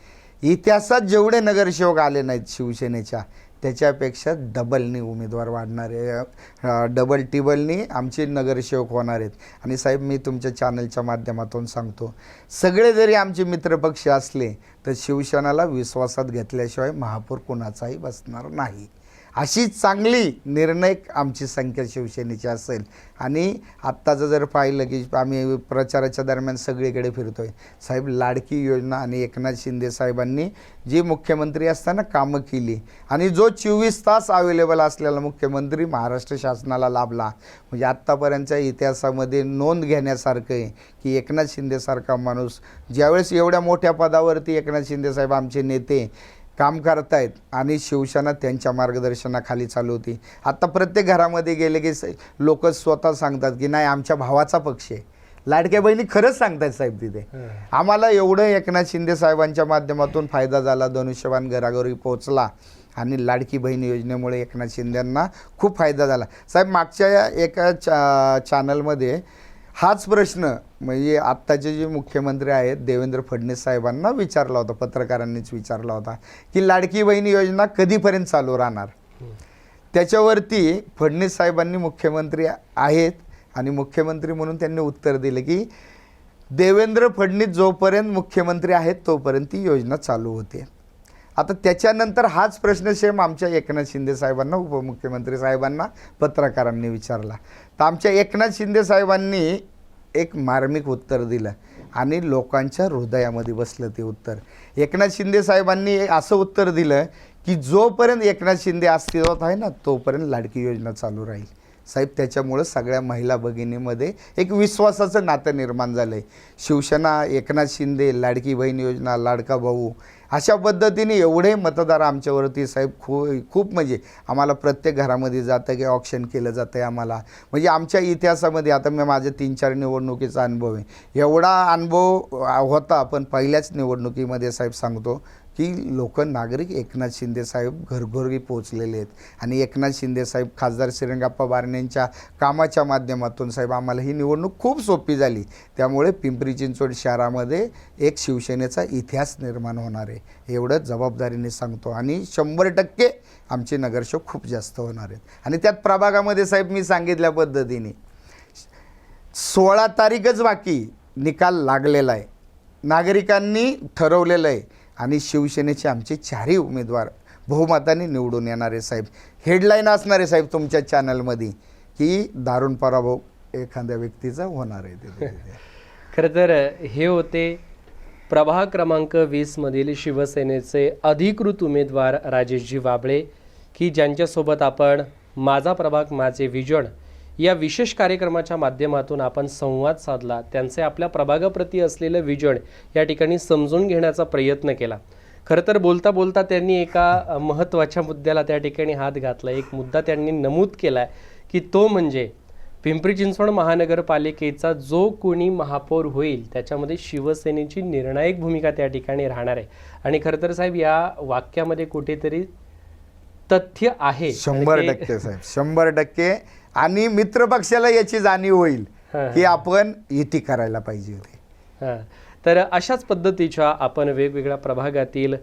Speaker 1: इतिहासात जेवढे नगरसेवक आले नाहीत शिवसेनेच्या, त्याच्यापेक्षा डबलनी उमेदवार वाढणार आहे. डबल टिबलनी आमचे नगरसेवक होणार आहेत. आणि साहेब, मी तुमच्या चॅनलच्या माध्यमातून सांगतो, सगळे जरी आमचे मित्रपक्ष असले तर शिवसेनेला विश्वासात घेतल्याशिवाय महापौर कोणाचाही बसणार नाही. अशी चांगली निर्णायक आमची संख्या शिवसेनेची असेल. आणि आत्ताचं जर पाहिलं की आम्ही प्रचाराच्या दरम्यान सगळीकडे फिरतो आहे साहेब, लाडकी योजना आणि एकनाथ शिंदे साहेबांनी जी मुख्यमंत्री असताना कामं केली आणि जो 24 तास अवेलेबल असलेला मुख्यमंत्री महाराष्ट्र शासनाला लाभला, म्हणजे आत्तापर्यंतच्या इतिहासामध्ये नोंद घेण्यासारखं आहे की एकनाथ शिंदेसारखा माणूस ज्यावेळेस एवढ्या मोठ्या पदावरती एकनाथ शिंदे साहेब आमचे नेते काम करतायत आणि शिवसेना त्यांच्या मार्गदर्शनाखाली चालू होती. आता प्रत्येक घरामध्ये गेले की लोक स्वतः सांगतात की नाही, आमच्या भावाचा पक्ष आहे. लाडक्या बहिणी खरंच सांगतात साहेब तिथे. आम्हाला एवढं एकनाथ शिंदे साहेबांच्या माध्यमातून फायदा झाला, धनुष्यबाण घराघरी पोहोचला आणि लाडकी बहीण योजनेमुळे एकनाथ शिंदेंना खूप फायदा झाला. साहेब, मागच्या एका चॅनलमध्ये हाच प्रश्न म्हणजे आत्ताचे जे मुख्यमंत्री आहेत देवेंद्र फडणवीस साहेबांना विचारला होता, पत्रकारांनीच विचारला होता की लाडकी बहीण योजना कधीपर्यंत चालू राहणार. त्याच्यावरती फडणवीस साहेबांनी मुख्यमंत्री आहेत आणि मुख्यमंत्री म्हणून त्यांनी उत्तर दिलं की देवेंद्र फडणवीस जोपर्यंत मुख्यमंत्री आहेत तोपर्यंत ती योजना चालू होते. आता त्याच्यानंतर हाच प्रश्न सेम आमच्या एकनाथ शिंदे साहेबांना, उपमुख्यमंत्री साहेबांना पत्रकारांनी विचारला. तर आमच्या एकनाथ शिंदे साहेबांनी एक मार्मिक उत्तर दिलं आणि लोकांच्या हृदयामध्ये बसलं ते उत्तर. एकनाथ शिंदे साहेबांनी असं उत्तर दिलं की जोपर्यंत एकनाथ शिंदे अस्तित्वात आहे ना तोपर्यंत लाडकी योजना चालू राहील. साहेब, त्याच्यामुळं सगळ्या महिला भगिनीमध्ये एक विश्वासाचं नातं निर्माण झालं आहे. शिवसेना, एकनाथ शिंदे, लाडकी बहीण योजना, लाडका भाऊ, अशा पद्धतीने एवढे मतदार आमच्यावरती साहेब खूप म्हणजे आम्हाला प्रत्येक घरामध्ये जातं की ऑप्शन केलं जातं आहे आम्हाला. म्हणजे आमच्या इतिहासामध्ये आता मी माझ्या 3-4 निवडणुकीचा अनुभव आहे, एवढा अनुभव होता. पण पहिल्याच निवडणुकीमध्ये साहेब सांगतो की नागरिक एकनाथ शिंदे साहेब घरघरी पोहोचलेले आहेत आणि एकनाथ शिंदे साहेब, खासदार श्रीरंगाप्पा बारणेंच्या कामाच्या माध्यमातून साहेब आम्हाला ही निवडणूक खूप सोपी झाली. त्यामुळे पिंपरी चिंचवड शहरामध्ये एक शिवसेनेचा इतिहास निर्माण होणार आहे, एवढं जबाबदारीने सांगतो. आणि 100% आमचे नगरसेवक खूप जास्त होणार आहेत. आणि त्यात प्रभागामध्ये साहेब मी सांगितल्या पद्धतीने 16 तारीखच बाकी निकाल लागलेला आहे, नागरिकांनी ठरवलेलं आहे आणि शिवसेनेचे आमचे 4ही उमेदवार बहुमताने निवडून येणारे साहेब. हेडलाईन असणार आहे साहेब तुमच्या चॅनलमध्ये की दारुण पराभव एखाद्या व्यक्तीचा होणार आहे तिथे.
Speaker 2: खरं तर हे होते प्रभाग क्रमांक 20 मधील शिवसेनेचे अधिकृत उमेदवार राजेशजी वाबळे, की ज्यांच्यासोबत आपण माझा प्रभाग माझे विजन या विशेष कार्यक्रमाच्या माध्यमातून आपण संवाद साधला. त्यांचे आपल्या प्रभागाप्रती असलेलं विजन या ठिकाणी समजून घेण्याचा प्रयत्न केला. खरं तर बोलता बोलता त्यांनी एका महत्त्वाच्या मुद्द्याला त्या ठिकाणी हात घातला. एक मुद्दा त्यांनी नमूद केला की तो म्हणजे पिंपरी चिंचवड महानगरपालिकेचा जो कोणी महापौर होईल त्याच्यामध्ये शिवसेनेची निर्णायक भूमिका त्या ठिकाणी राहणार आहे. आणि खरं तर साहेब, या वाक्यामध्ये कुठेतरी तथ्य आहे.
Speaker 1: 100% साहेब, 100%. आणि मित्रपक्षाला याची जाणीव होईल की आपण युती करायला पाहिजे होती.
Speaker 2: तर अशाच पद्धतीच्या आपण वेगवेगळ्या प्रभागातील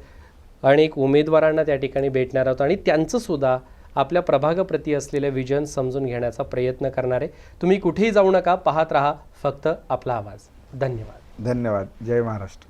Speaker 2: अनेक उमेदवारांना त्या ठिकाणी भेटणार आहोत आणि त्यांचं सुद्धा आपल्या प्रभागाप्रती असलेलं विजन समजून घेण्याचा प्रयत्न करणार आहे. तुम्ही कुठेही जाऊ नका, पाहत राहा फक्त आपला आवाज. धन्यवाद.
Speaker 1: धन्यवाद. जय महाराष्ट्र.